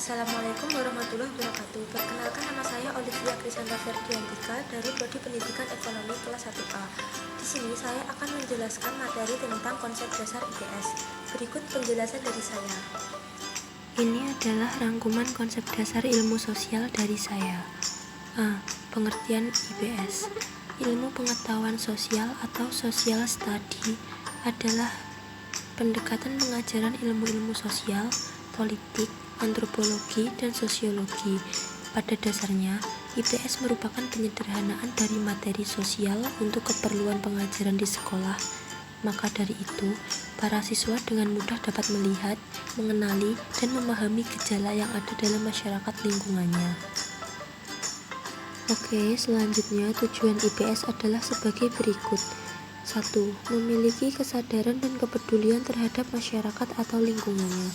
Assalamualaikum warahmatullahi wabarakatuh. Perkenalkan, nama saya Olivia Krisanta Ferdiantika dari Prodi Pendidikan Ekonomi kelas 1A. Di sini saya akan menjelaskan materi tentang konsep dasar IPS. Berikut penjelasan dari saya. Ini adalah rangkuman konsep dasar ilmu sosial dari saya. A. Pengertian IPS. Ilmu pengetahuan sosial atau social study adalah pendekatan pengajaran ilmu-ilmu sosial, politik, antropologi, dan sosiologi. Pada dasarnya, IPS merupakan penyederhanaan dari materi sosial untuk keperluan pengajaran di sekolah. Maka dari itu, para siswa dengan mudah dapat melihat, mengenali, dan memahami gejala yang ada dalam masyarakat lingkungannya. Oke, selanjutnya tujuan IPS adalah sebagai berikut. 1. Memiliki kesadaran dan kepedulian terhadap masyarakat atau lingkungannya.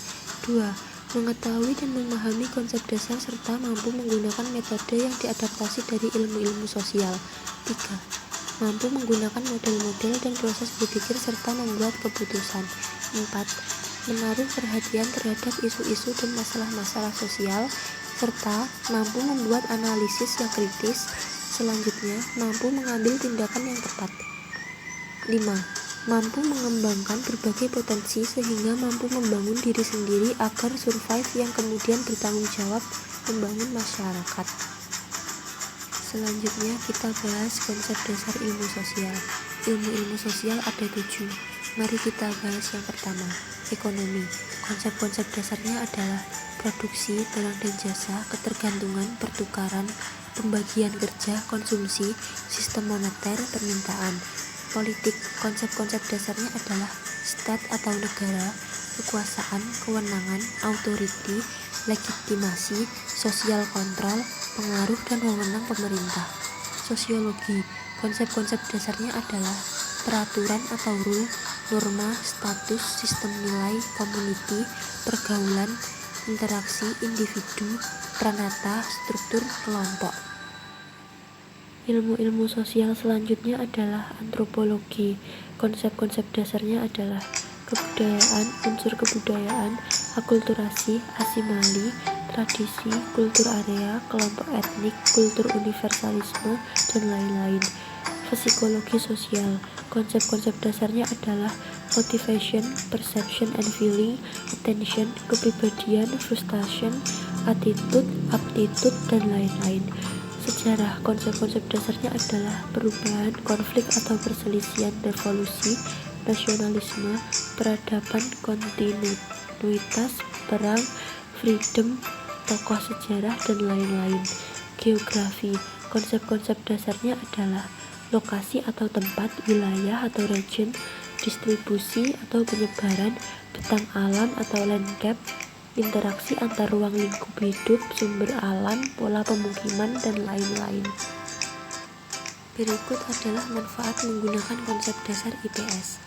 2. Mengetahui dan memahami konsep dasar serta mampu menggunakan metode yang diadaptasi dari ilmu-ilmu sosial. 3. Mampu menggunakan model-model dan proses berpikir serta membuat keputusan. 4. Menaruh perhatian terhadap isu-isu dan masalah-masalah sosial serta mampu membuat analisis yang kritis. Selanjutnya, mampu mengambil tindakan yang tepat. 5. Mampu mengembangkan berbagai potensi sehingga mampu membangun diri sendiri agar survive yang kemudian bertanggung jawab membangun masyarakat. Selanjutnya kita bahas konsep dasar ilmu sosial. Ilmu-ilmu sosial ada 7. Mari kita bahas yang pertama, ekonomi. Konsep-konsep dasarnya adalah produksi, barang dan jasa, ketergantungan, pertukaran, pembagian kerja, konsumsi, sistem moneter, permintaan. Politik, konsep-konsep dasarnya adalah state atau negara, kekuasaan, kewenangan, authority, legitimasi, social control, pengaruh dan wewenang pemerintah. Sosiologi, konsep-konsep dasarnya adalah peraturan atau rule, norma, status, sistem nilai, community, pergaulan, interaksi, individu, pranata, struktur, kelompok. Ilmu-ilmu sosial selanjutnya adalah antropologi. Konsep-konsep dasarnya adalah kebudayaan, unsur kebudayaan, akulturasi, asimali, tradisi, kultur area, kelompok etnik, kultur universalisme, dan lain-lain. Psikologi sosial. Konsep-konsep dasarnya adalah motivation, perception and feeling, attention, kepribadian, frustration, attitude, aptitude, dan lain-lain. Sejarah, konsep-konsep dasarnya adalah perubahan, konflik atau perselisihan, revolusi, nasionalisme, peradaban, kontinuitas, perang, freedom, tokoh sejarah, dan lain-lain. Geografi, konsep-konsep dasarnya adalah lokasi atau tempat, wilayah atau region, distribusi atau penyebaran, bentang alam atau landscape, interaksi antar ruang lingkup hidup, sumber alam, pola pemukiman, dan lain-lain. Berikut adalah manfaat menggunakan konsep dasar IPS.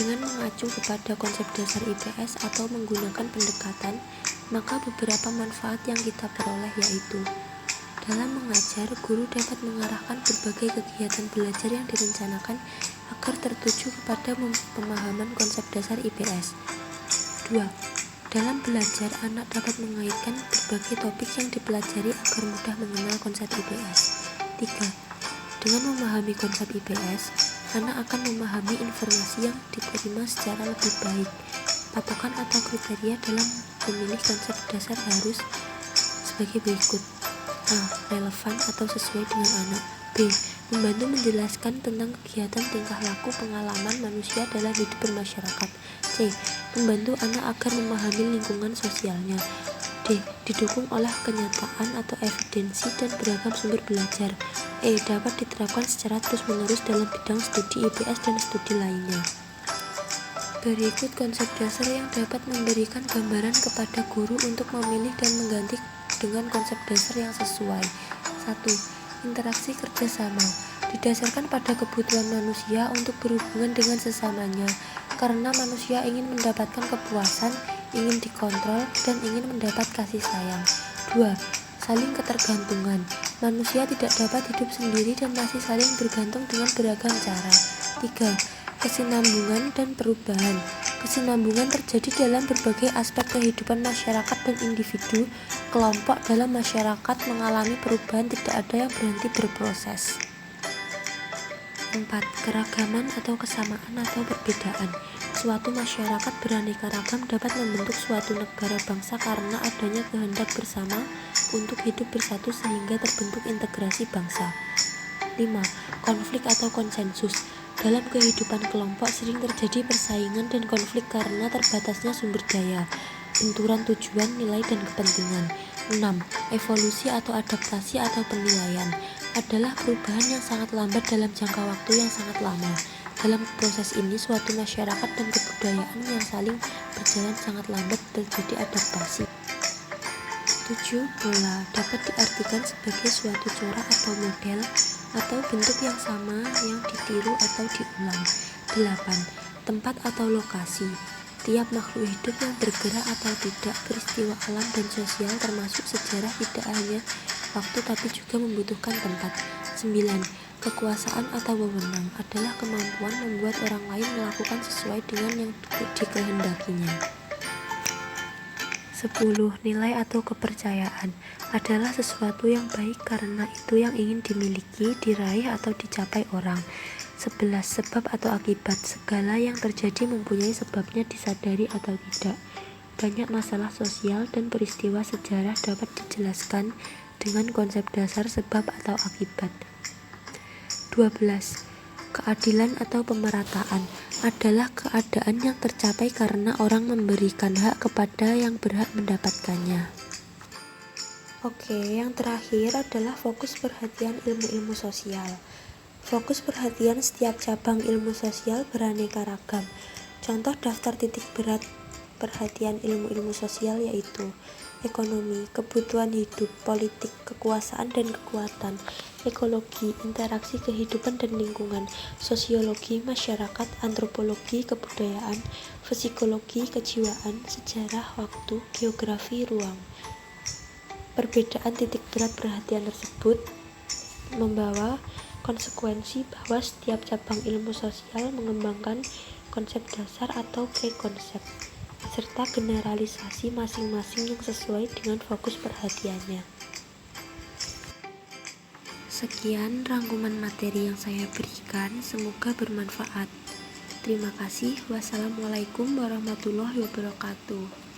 Dengan mengacu kepada konsep dasar IPS atau menggunakan pendekatan, maka beberapa manfaat yang kita peroleh yaitu: dalam mengajar, guru dapat mengarahkan berbagai kegiatan belajar yang direncanakan agar tertuju kepada pemahaman konsep dasar IPS. 2. Dalam belajar, anak dapat mengaitkan berbagai topik yang dipelajari agar mudah mengenal konsep IPS. 3. Dengan memahami konsep IPS, anak akan memahami informasi yang diterima secara lebih baik. Patokan atau kriteria dalam memilih konsep dasar harus sebagai berikut: A. Relevan atau sesuai dengan anak. B. Membantu menjelaskan tentang kegiatan, tingkah laku, pengalaman manusia dalam hidup bermasyarakat. C. Membantu anak agar memahami lingkungan sosialnya. D. Didukung oleh kenyataan atau evidensi dan beragam sumber belajar. E. Dapat diterapkan secara terus-menerus dalam bidang studi IPS dan studi lainnya. Berikut konsep dasar yang dapat memberikan gambaran kepada guru untuk memilih dan mengganti dengan konsep dasar yang sesuai. 1. Interaksi kerjasama. Didasarkan pada kebutuhan manusia untuk berhubungan dengan sesamanya, karena manusia ingin mendapatkan kepuasan, ingin dikontrol, dan ingin mendapat kasih sayang. 2. Saling ketergantungan. Manusia tidak dapat hidup sendiri dan masih saling bergantung dengan beragam cara. 3. Kesinambungan dan perubahan. Kesinambungan terjadi dalam berbagai aspek kehidupan masyarakat dan individu, kelompok dalam masyarakat mengalami perubahan, tidak ada yang berhenti berproses. 4. Keragaman atau kesamaan atau perbedaan. Suatu masyarakat beraneka ragam dapat membentuk suatu negara bangsa karena adanya kehendak bersama untuk hidup bersatu sehingga terbentuk integrasi bangsa. 5. Konflik atau konsensus. Dalam kehidupan kelompok sering terjadi persaingan dan konflik karena terbatasnya sumber daya, benturan tujuan, nilai, dan kepentingan. 6. Evolusi atau adaptasi atau penilaian adalah perubahan yang sangat lambat dalam jangka waktu yang sangat lama. Dalam proses ini, suatu masyarakat dan kebudayaan yang saling berjalan sangat lambat terjadi adaptasi. 7. Pola dapat diartikan sebagai suatu corak atau model atau bentuk yang sama yang ditiru atau diulang. 8. Tempat atau lokasi. Tiap makhluk hidup yang bergerak atau tidak, peristiwa alam dan sosial termasuk sejarah tidak hanya waktu tapi juga membutuhkan tempat. 9. Kekuasaan atau wewenang adalah kemampuan membuat orang lain melakukan sesuai dengan yang dikehendakinya. 10. Nilai atau kepercayaan adalah sesuatu yang baik karena itu yang ingin dimiliki, diraih atau dicapai orang. 11. Sebab atau akibat. Segala yang terjadi mempunyai sebabnya disadari atau tidak. Banyak masalah sosial dan peristiwa sejarah dapat dijelaskan dengan konsep dasar sebab atau akibat. 12. Keadilan atau pemerataan adalah keadaan yang tercapai karena orang memberikan hak kepada yang berhak mendapatkannya. Oke, yang terakhir adalah fokus perhatian ilmu-ilmu sosial. Fokus perhatian setiap cabang ilmu sosial beraneka ragam. Contoh daftar titik berat perhatian ilmu-ilmu sosial yaitu ekonomi, kebutuhan hidup, politik, kekuasaan dan kekuatan, ekologi, interaksi kehidupan dan lingkungan, sosiologi, masyarakat, antropologi, kebudayaan, psikologi, kejiwaan, sejarah, waktu, geografi, ruang. Perbedaan titik berat perhatian tersebut membawa konsekuensi bahwa setiap cabang ilmu sosial mengembangkan konsep dasar atau prekonsep, serta generalisasi masing-masing yang sesuai dengan fokus perhatiannya. Sekian rangkuman materi yang saya berikan, semoga bermanfaat. Terima kasih. Wassalamualaikum warahmatullahi wabarakatuh.